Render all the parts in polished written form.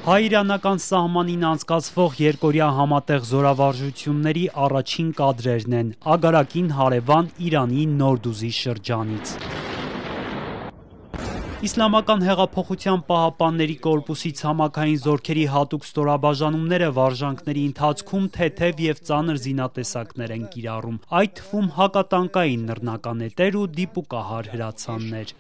Հայ-իրանական սահմանին անցկացվող երկօրյա համատեղ զորավարժությունների առաջին կադրերն են Ագարակին հարևան Իրանի Նորդուզի շրջանից։ Իսլամական հեղափոխության պահապանների կորպուսի ցամաքային զորքերի հատուկ ստորաբաժանումները վարժանքների ընթացքում թեթև եւ ծանր զինատեսակներ են կիրառում, այդ թվում հակատանկային նռնականետեր ու դիպուկահար հրացաններ։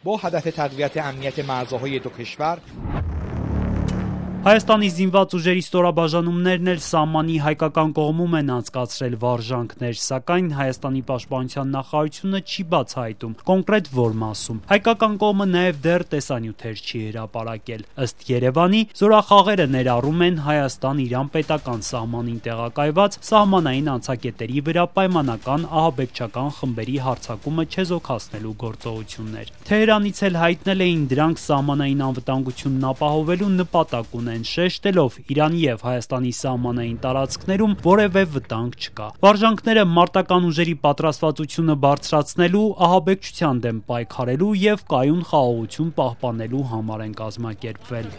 Հայաստանի զինված ուժերի ստորաբաժանումներն էլ սահմանի հայկական կողմում են անցկացրել վարժանքներ, սակայն Հայաստանի պաշտպանության նախարարությունը չի բացահայտում կոնկրետ որ մասում։ Հայկական կողմը նաև դեռ տեսանյութեր չի հրապարակել։ Ըստ Երևանի, զորախաղերը ներառում են Հայաստան-Իրան պետական սահմանին տեղակայված սահմանային անցակետերի վրա պայմանական ահաբեկչական խմբերի հարձակումը չեզոքացնելու գործողություններ։ Թեհրանից էլ հայտնել էին դրանք սահմանային անվտանգությունն ապահովելու նպատակ ունեն, շեշտելով Իրանի եւ Հայաստանի սահմանային տարածքներում որևէ վտանգ չկա։ Վարժանքները մարտական ուժերի պատրաստվածությունը բարձրացնելու, ահաբեկչության դեմ պայքարելու եւ կայուն խաղաղություն պահպանելու համար են կազմակերպվել։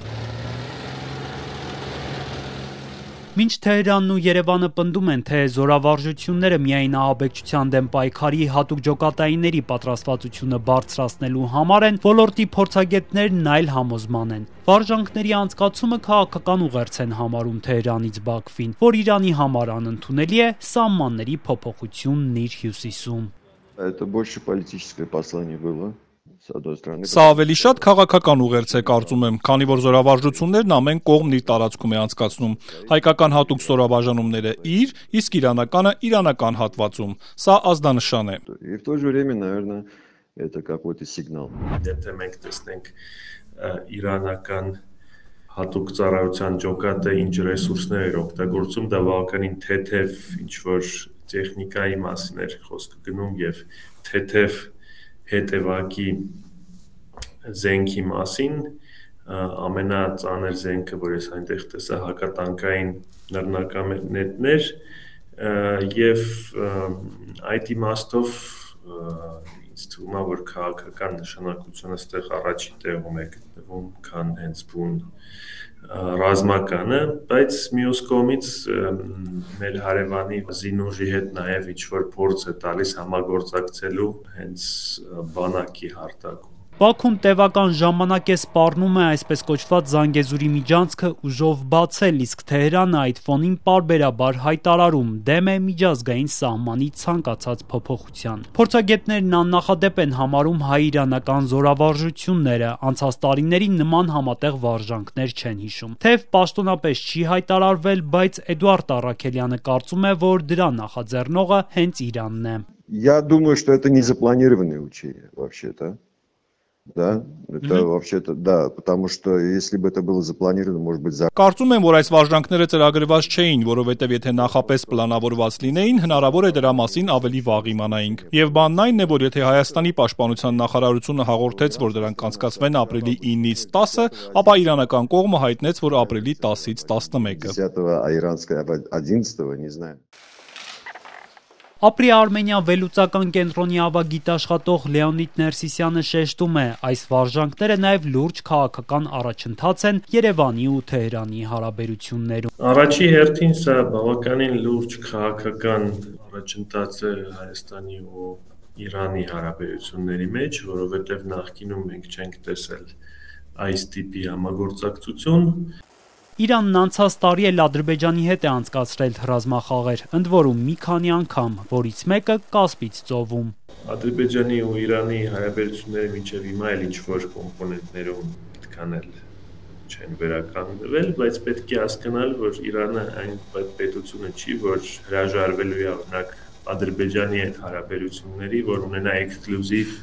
Մինչ Թեհրանն ու Երևանը պնդում են, թե զորավարժությունները միայն ահաբեկչության դեմ պայքարի հատուկ ջոկատայինների պատրաստվածությունը բարձրացնելու համար են, ոլորտի փորձագետներն այլ համոզման են։ Վարժանքների անցկացումը քաղաքական ուղերձ են համարում Թեհրանից Բաքվին, որ Իրանի համար անընդունելի է սահմանների փոփոխությունն իր հյուսիսում։ Это больше политическое послание было. Սա ավելի շատ քաղաքական ուղերձ է կարծում եմ, քանի որ զորավարժություններն ամեն կողմն իր տարածքում է անցկացնում։ Հայկական հատուկ ստորաբաժանումները իր, իսկ իրանականը իրանական հատվածում։ Սա ազդանշան է։ И в то же время, наверное, это какой-то сигнал. Եթե մենք տեսնենք իրանական հատուկ ծառայության ջոկատը ինչ ռեսուրսներ էր օգտագործում, դա բավականին թեթև ինչ-որ տեխնիկայի մասին էր խոսքը գնում եւ թեթև հետևակի զենքի մասին, ամենածանր զենքը, որ ես այնտեղ տեսա, հակատանկային նռնականետներ եւ այդ իմաստով ինձ թվում է, որ քաղաքական նշանակությունը ստեղ առաջին տեղում է գտնվում, քան հենց բուն ռազմականը, բայց մյուս կողմից մեր հարևանի զինուժի հետ նաև ինչ-որ փորձ է տալիս համագործակցելու հենց բանակի հարթակում։ Բաքուն տևական ժամանակ է սպառնում է այսպես կոչված Զանգեզուրի միջանցքը ուժով բացել, իսկ Թեհրանը այդ ֆոնին պարբերաբար հայտարարում դեմ է միջազգային սահմանի ցանկացած փոփոխության։ Փորձագետներն աննախադեպ են համարում հայ-իրանական զորավարժությունները, անցած տարիներին нման համատեղ վարժանքներ չեն հիշում։ Թեև պաշտոնապես չի հայտարարվել, բայց Էդուարդ Առաքելյանը կարծում է, որ դրա նախաձեռնողը հենց Իրանն է։ Я думаю, что это не запланированные учения вообще-то. Да, это вообще-то, да, потому что если бы это было запланировано, может быть, Կարծում եմ, որ այս վարժանքները ծրագրված չէին, որովհետև եթե նախապես պլանավորված լինեին, հնարավոր է դրա մասին ավելի վաղ իմանայինք։ Եվ բանն այն է, որ եթե Հայաստանի պաշտպանության նախարարությունը հաղորդեց, որ դրանք կանցկացվեն ապրիլի 9-ից 10-ը, ապա իրանական կողմը հայտնեց, որ ապրիլի 10-ից 11-ը։ 10-го, а иранское 11-го, не знаю. Ապրի Արմենիա վերլուծական կենտրոնի ավագիտաշխատող Լեոնիդ Ներսիսյանը շեշտում է, այս վարժանքները նաև լուրջ քաղաքական առաջընթաց են Երևանի ու Թեհրանի հարաբերություններում։ Առաջի հերթին սա բավականին լուրջ քաղաքական առաջընթաց է Հայաստանի ու Իրանի հարաբերությունների մեջ, որովհետև նախկինում մենք չենք տեսել այս տիպի համագործակցություն։ Իրանն անցած տարի էլ Ադրբեջանի հետ է անցկացրել ռազմախաղեր, ընդ որում մի քանի անգամ, որից մեկը Կասպից ծովում։ Ադրբեջանի ու Իրանի հարաբերությունները մինչև հիմա էլ ինչ-որ կոմպոնենտներում այդքան էլ չեն վերականգնվել, բայց պետք է հասկանալ, որ Իրանը այն պետությունը չի, որ հրաժարվելու է օրինակ Ադրբեջանի հետ հարաբերությունների, որ ունենա էքսկլյուզիվ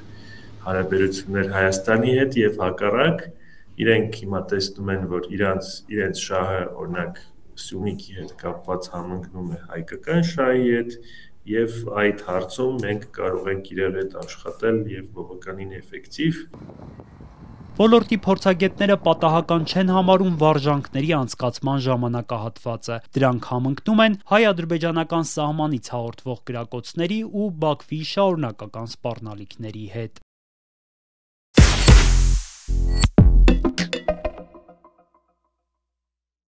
հարաբերություններ Հայաստանի հետ եւ հակառակ իրենք հիմա տեսնում են, որ իրենց շահը օրինակ Սյունիքի հետ կապված համընկնում է հայկական շահի հետ եւ այդ հարցում մենք կարող ենք իրար հետ աշխատել եւ բավականին էֆեկտիվ։ Ոլորտի փորձագետները պատահական չեն համարում վարժանքների անցկացման ժամանակահատվածը։ Դրանք համընկնում են հայ-ադրբեջանական սահմանից հաղորդվող կրակոցների ու Բաքվի շարունակական սպառնալիքների հետ։